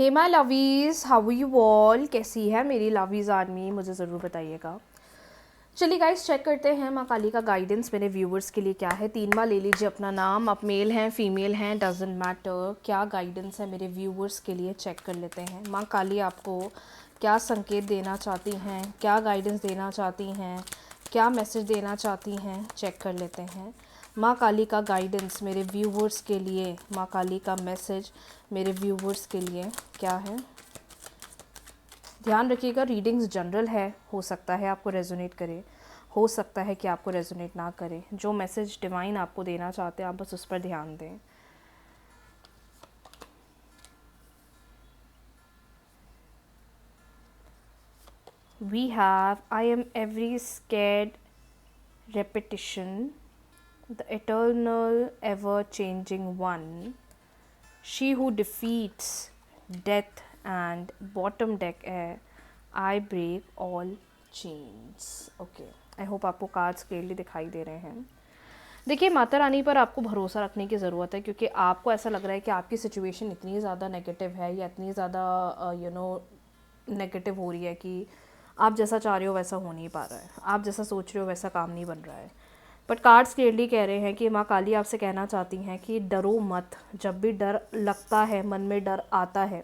Hey my lovies, how you all. कैसी है मेरी लवीज़ आर्मी, मुझे ज़रूर बताइएगा। चलिए गाइस, चेक करते हैं माँ काली का गाइडेंस मेरे व्यूवर्स के लिए क्या है। 3 बार ले लीजिए अपना नाम। आप मेल हैं फीमेल हैं डजेंट मैटर। क्या गाइडेंस है मेरे व्यूवर्स के लिए, चेक कर लेते हैं। माँ काली आपको क्या संकेत देना चाहती हैं, क्या गाइडेंस देना चाहती हैं, क्या मैसेज देना चाहती हैं, चेक कर लेते हैं। माँ काली का गाइडेंस मेरे व्यूवर्स के लिए, माँ काली का मैसेज मेरे व्यूवर्स के लिए क्या है। ध्यान रखिएगा, रीडिंग्स जनरल है, हो सकता है आपको रेजोनेट करे, हो सकता है कि आपको रेजोनेट ना करे। जो मैसेज डिवाइन आपको देना चाहते हैं आप बस उस पर ध्यान दें। We have I am every scared repetition, the eternal ever changing one, she who defeats death and bottom deck है, I break all chains। Okay, I hope आपको कार्ड्स क्लियरली दिखाई दे रहे हैं। देखिए, माता रानी पर आपको भरोसा रखने की ज़रूरत है, क्योंकि आपको ऐसा लग रहा है कि आपकी सिचुएशन इतनी ज़्यादा नेगेटिव है या इतनी ज़्यादा नेगेटिव हो रही है कि आप जैसा चाह रहे हो वैसा हो नहीं पा रहा है, आप जैसा सोच रहे हो वैसा काम नहीं बन रहा है। बट कार्ड्स क्लियरली कह रहे हैं कि माँ काली आपसे कहना चाहती हैं कि डरो मत। जब भी डर लगता है, मन में डर आता है,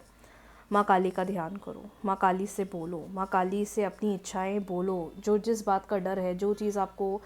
माँ काली का ध्यान करो, माँ काली से बोलो, माँ काली से अपनी इच्छाएं बोलो। जो जिस बात का डर है, जो चीज़ आपको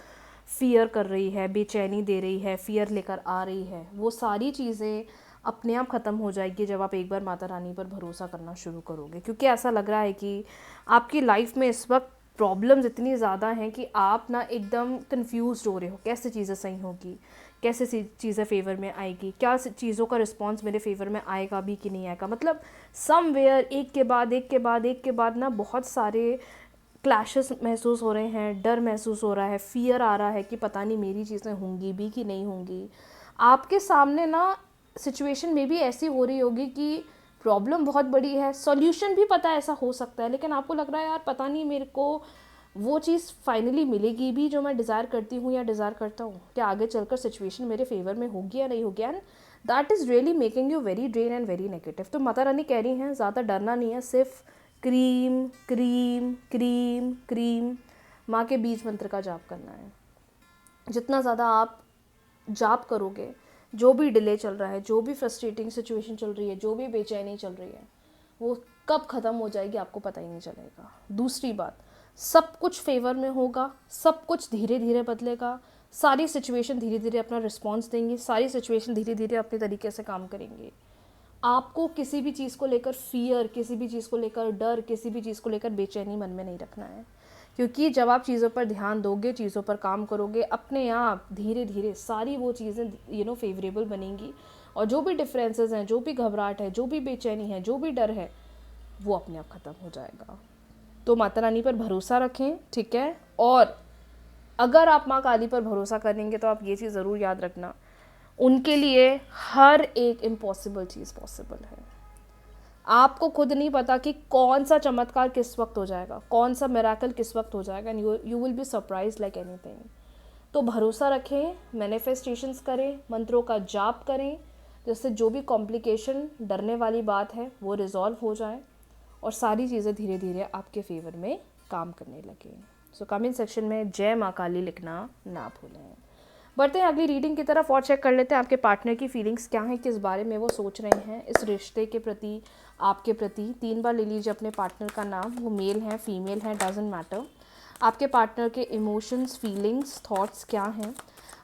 फ़ियर कर रही है, बेचैनी दे रही है, फ़ियर लेकर आ रही है, वो सारी चीज़ें अपने आप ख़त्म हो जाएगी जब आप एक बार माता रानी पर भरोसा करना शुरू करोगे। क्योंकि ऐसा लग रहा है कि आपकी लाइफ में इस वक्त प्रॉब्लम्स इतनी ज़्यादा हैं कि आप ना एकदम कंफ्यूज हो रहे हो, कैसे चीज़ें सही होगी, कैसे चीज़ें फेवर में आएगी, क्या चीज़ों का रिस्पॉन्स मेरे फेवर में आएगा भी कि नहीं आएगा। मतलब समवेयर एक के बाद एक के बाद एक के बाद ना बहुत सारे क्लैशेस महसूस हो रहे हैं, डर महसूस हो रहा है, फ़ियर आ रहा है कि पता नहीं मेरी चीज़ें होंगी भी कि नहीं होंगी। आपके सामने ना सिचुएशन में भी ऐसी हो रही होगी कि प्रॉब्लम बहुत बड़ी है, सॉल्यूशन भी पता है ऐसा हो सकता है, लेकिन आपको लग रहा है यार पता नहीं मेरे को वो चीज़ फाइनली मिलेगी भी जो मैं डिज़ायर करती हूँ या डिज़ायर करता हूँ, क्या आगे चलकर सिचुएशन मेरे फेवर में होगी या नहीं होगी। And that is really making you very drain and very negative. तो माता रानी कह रही हैं ज़्यादा डरना नहीं है, सिर्फ क्रीम क्रीम क्रीम क्रीम माँ के बीज मंत्र का जाप करना है। जितना ज़्यादा आप जाप करोगे, जो भी डिले चल रहा है, जो भी फ्रस्ट्रेटिंग सिचुएशन चल रही है, जो भी बेचैनी चल रही है, वो कब ख़त्म हो जाएगी आपको पता ही नहीं चलेगा। दूसरी बात, सब कुछ फेवर में होगा, सब कुछ धीरे धीरे बदलेगा, सारी सिचुएशन धीरे धीरे अपना रिस्पॉन्स देंगी, सारी सिचुएशन धीरे धीरे अपने तरीके से काम करेंगी। आपको किसी भी चीज़ को लेकर फ़ियर, किसी भी चीज़ को लेकर डर, किसी भी चीज़ को लेकर बेचैनी मन में नहीं रखना है। क्योंकि जब आप चीज़ों पर ध्यान दोगे, चीज़ों पर काम करोगे, अपने आप धीरे धीरे सारी वो चीज़ें फेवरेबल बनेंगी, और जो भी डिफरेंसेस हैं, जो भी घबराहट है, जो भी बेचैनी है, जो भी डर है, वो अपने आप ख़त्म हो जाएगा। तो माता रानी पर भरोसा रखें, ठीक है। और अगर आप माँ काली पर भरोसा करेंगे तो आप ये चीज़ ज़रूर याद रखना, उनके लिए हर एक इम्पॉसिबल चीज़ पॉसिबल है। आपको खुद नहीं पता कि कौन सा चमत्कार किस वक्त हो जाएगा, कौन सा मिराकल किस वक्त हो जाएगा, and you will be surprise like anything. तो भरोसा रखें, मैनिफेस्टेशंस करें, मंत्रों का जाप करें, जिससे जो भी कॉम्प्लिकेशन, डरने वाली बात है वो रिजॉल्व हो जाए और सारी चीज़ें धीरे धीरे आपके फेवर में काम करने लगे। सो कमेंट सेक्शन में जय माँ काली लिखना ना भूलें। बढ़ते हैं अगली रीडिंग की तरफ और चेक कर लेते हैं आपके पार्टनर की फीलिंग्स क्या हैं, किस बारे में वो सोच रहे हैं इस रिश्ते के प्रति, आपके प्रति। 3 बार ले लीजिए अपने पार्टनर का नाम, वो मेल हैं फीमेल हैं डजेंट मैटर। आपके पार्टनर के इमोशंस, फीलिंग्स, थॉट्स क्या हैं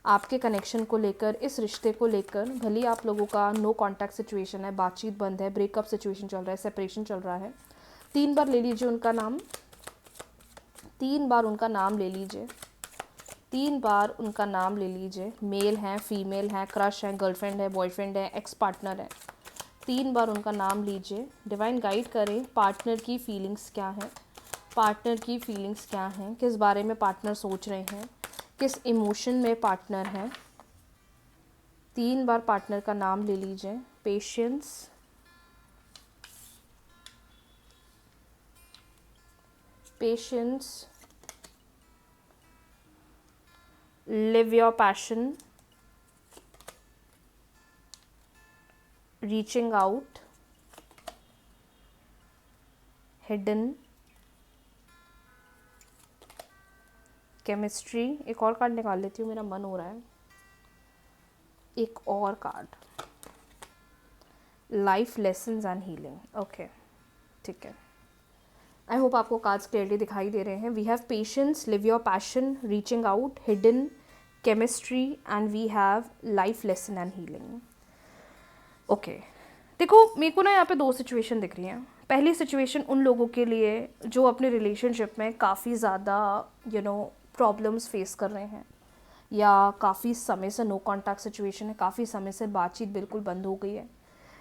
आपके कनेक्शन को लेकर, इस रिश्ते को लेकर। भले आप लोगों का नो कॉन्टैक्ट सिचुएशन है, बातचीत बंद है, ब्रेकअप सिचुएशन चल रहा है, सेपरेशन चल रहा है। 3 बार ले लीजिए उनका नाम, 3 बार उनका नाम ले लीजिए, 3 बार उनका नाम ले लीजिए। मेल हैं फीमेल हैं, क्रश है, गर्लफ्रेंड है, बॉयफ्रेंड है, एक्स पार्टनर है। 3 बार उनका नाम लीजिए। डिवाइन गाइड करें, पार्टनर की फीलिंग्स क्या हैं, पार्टनर की फीलिंग्स क्या हैं, किस बारे में पार्टनर सोच रहे हैं, किस इमोशन में पार्टनर है। 3 बार पार्टनर का नाम ले लीजिए। Patience, patience, live your passion, reaching out, hidden, chemistry. एक और कार्ड निकाल लेती हूँ, मेरा मन हो रहा है एक और card, life lessons and healing. Okay, ठीक है। आई होप आपको कार्ड्स क्लियरली दिखाई दे रहे हैं। We have patience, live your passion, reaching out, hidden, chemistry and we have life lesson and healing. Okay, देखो मेरे को ना यहाँ पे दो सिचुएशन दिख रही हैं। पहली सिचुएशन उन लोगों के लिए जो अपने रिलेशनशिप में काफ़ी ज़्यादा प्रॉब्लम्स फेस कर रहे हैं, या काफ़ी समय से नो कॉन्टैक्ट सिचुएशन है, काफ़ी समय से बातचीत बिल्कुल बंद हो गई है।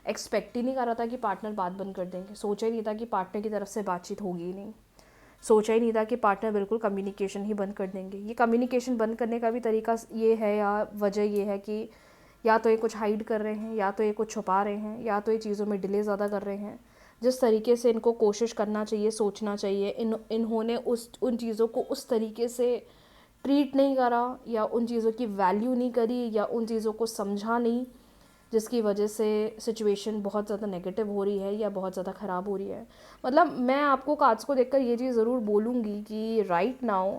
एक्सपेक्ट ही नहीं कर रहा था कि पार्टनर बात बंद कर देंगे, सोचा ही नहीं था कि पार्टनर की तरफ से बातचीत होगी ही नहीं, सोचा ही नहीं था कि पार्टनर बिल्कुल कम्युनिकेशन ही बंद कर देंगे। ये कम्युनिकेशन बंद करने का भी तरीका ये है या वजह ये है कि या तो ये कुछ हाइड कर रहे हैं, या तो ये कुछ छुपा रहे हैं, या तो ये चीज़ों में डिले ज़्यादा कर रहे हैं। जिस तरीके से इनको कोशिश करना चाहिए, सोचना चाहिए, इन्होंने उन चीज़ों को उस तरीके से ट्रीट नहीं करा, या उन चीज़ों की वैल्यू नहीं करी, या उन चीज़ों को समझा नहीं, जिसकी वजह से सिचुएशन बहुत ज़्यादा नेगेटिव हो रही है या बहुत ज़्यादा ख़राब हो रही है। मतलब मैं आपको कार्ड्स को देखकर ये चीज़ ज़रूर बोलूँगी कि राइट नाउ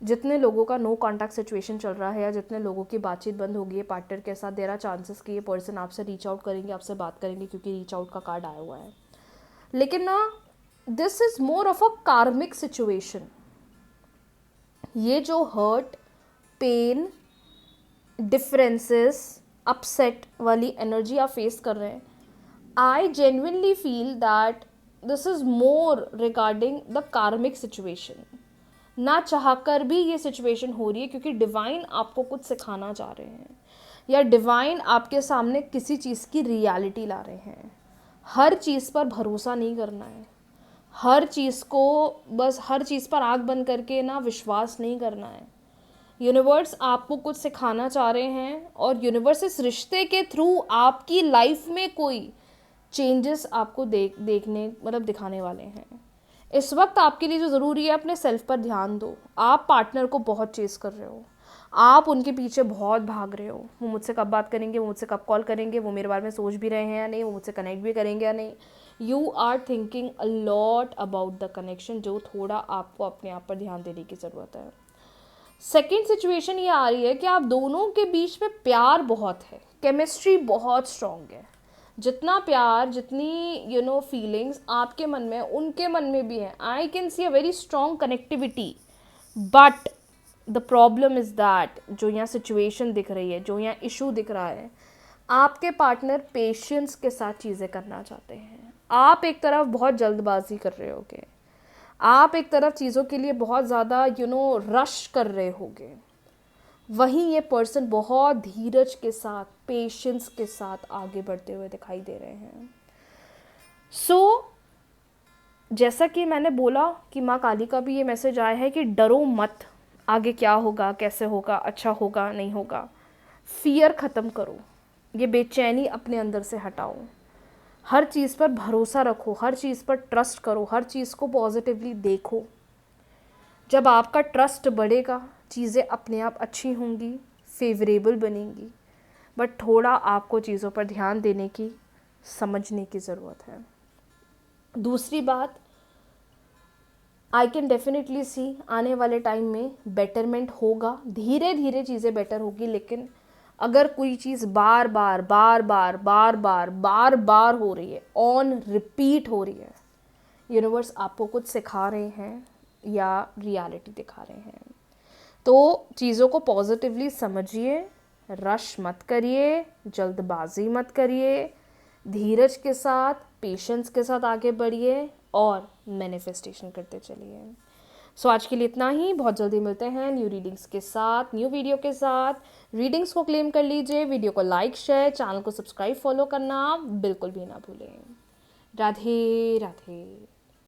जितने लोगों का नो कॉन्टैक्ट सिचुएशन चल रहा है, या जितने लोगों की बातचीत बंद होगी है पार्टनर के साथ, देयर आर चांसेस कि ये पर्सन आपसे रीच आउट करेंगे, आपसे बात करेंगे, क्योंकि रीच आउट का कार्ड आया हुआ है। लेकिन ना this is more of a कार्मिक सिचुएशन। ये जो हर्ट, पेन, डिफरेंसेस, अपसेट वाली एनर्जी आप फेस कर रहे हैं, I genuinely feel that this is more regarding the कार्मिक सिचुएशन। ना चाहकर भी ये सिचुएशन हो रही है, क्योंकि डिवाइन आपको कुछ सिखाना चाह रहे हैं, या डिवाइन आपके सामने किसी चीज़ की रियलिटी ला रहे हैं। हर चीज़ पर भरोसा नहीं करना है, हर चीज़ को बस हर चीज़ पर आँख बंद करके ना विश्वास नहीं करना है। यूनिवर्स आपको कुछ सिखाना चाह रहे हैं, और यूनिवर्स इस रिश्ते के थ्रू आपकी लाइफ में कोई चेंजेस आपको देखने मतलब दिखाने वाले हैं। इस वक्त आपके लिए जो ज़रूरी है, अपने सेल्फ पर ध्यान दो। आप पार्टनर को बहुत चेस कर रहे हो, आप उनके पीछे बहुत भाग रहे हो, वो मुझसे कब बात करेंगे, वो मुझसे कब कॉल करेंगे, वो मेरे बारे में सोच भी रहे हैं या नहीं, वो मुझसे कनेक्ट भी करेंगे या नहीं। You are thinking a lot about the connection, जो थोड़ा आपको अपने आप पर ध्यान देने की ज़रूरत है। सेकेंड सिचुएशन ये आ रही है कि आप दोनों के बीच में प्यार बहुत है, केमिस्ट्री बहुत स्ट्रॉन्ग है। जितना प्यार, जितनी फीलिंग्स आपके मन में, उनके मन में भी है। I can see a very strong connectivity, but the problem is that जो यहाँ सिचुएशन दिख रही है, जो यहाँ इशू दिख रहा है, आपके पार्टनर पेशेंस के साथ चीज़ें करना चाहते हैं। आप एक तरफ बहुत जल्दबाजी कर रहे होगे, आप एक तरफ चीज़ों के लिए बहुत ज़्यादा रश कर रहे होगे, वहीं ये पर्सन बहुत धीरज के साथ, पेशेंस के साथ आगे बढ़ते हुए दिखाई दे रहे हैं। सो जैसा कि मैंने बोला कि माँ काली का भी ये मैसेज आया है कि डरो मत, आगे क्या होगा, कैसे होगा, अच्छा होगा, नहीं होगा। फियर ख़त्म करो, ये बेचैनी अपने अंदर से हटाओ, हर चीज़ पर भरोसा रखो, हर चीज़ पर ट्रस्ट करो, हर चीज़ को पॉजिटिवली देखो। जब आपका ट्रस्ट बढ़ेगा, चीज़ें अपने आप अच्छी होंगी, फेवरेबल बनेंगी, बट थोड़ा आपको चीज़ों पर ध्यान देने की, समझने की ज़रूरत है। दूसरी बात, आई कैन डेफिनेटली सी आने वाले टाइम में बेटरमेंट होगा, धीरे धीरे चीज़ें बेटर होगी। लेकिन अगर कोई चीज़ बार बार बार बार बार बार बार बार हो रही है, ऑन रिपीट हो रही है, यूनिवर्स आपको कुछ सिखा रहे हैं या रियलिटी दिखा रहे हैं। तो चीज़ों को पॉजिटिवली समझिए, रश मत करिए, जल्दबाजी मत करिए, धीरज के साथ, पेशेंस के साथ आगे बढ़िए और मैनिफेस्टेशन करते चलिए। सो आज के लिए इतना ही। बहुत जल्दी मिलते हैं न्यू रीडिंग्स के साथ, न्यू वीडियो के साथ। रीडिंग्स को क्लेम कर लीजिए, वीडियो को लाइक, शेयर, चैनल को सब्सक्राइब, फॉलो करना बिल्कुल भी ना भूलें। राधे राधे।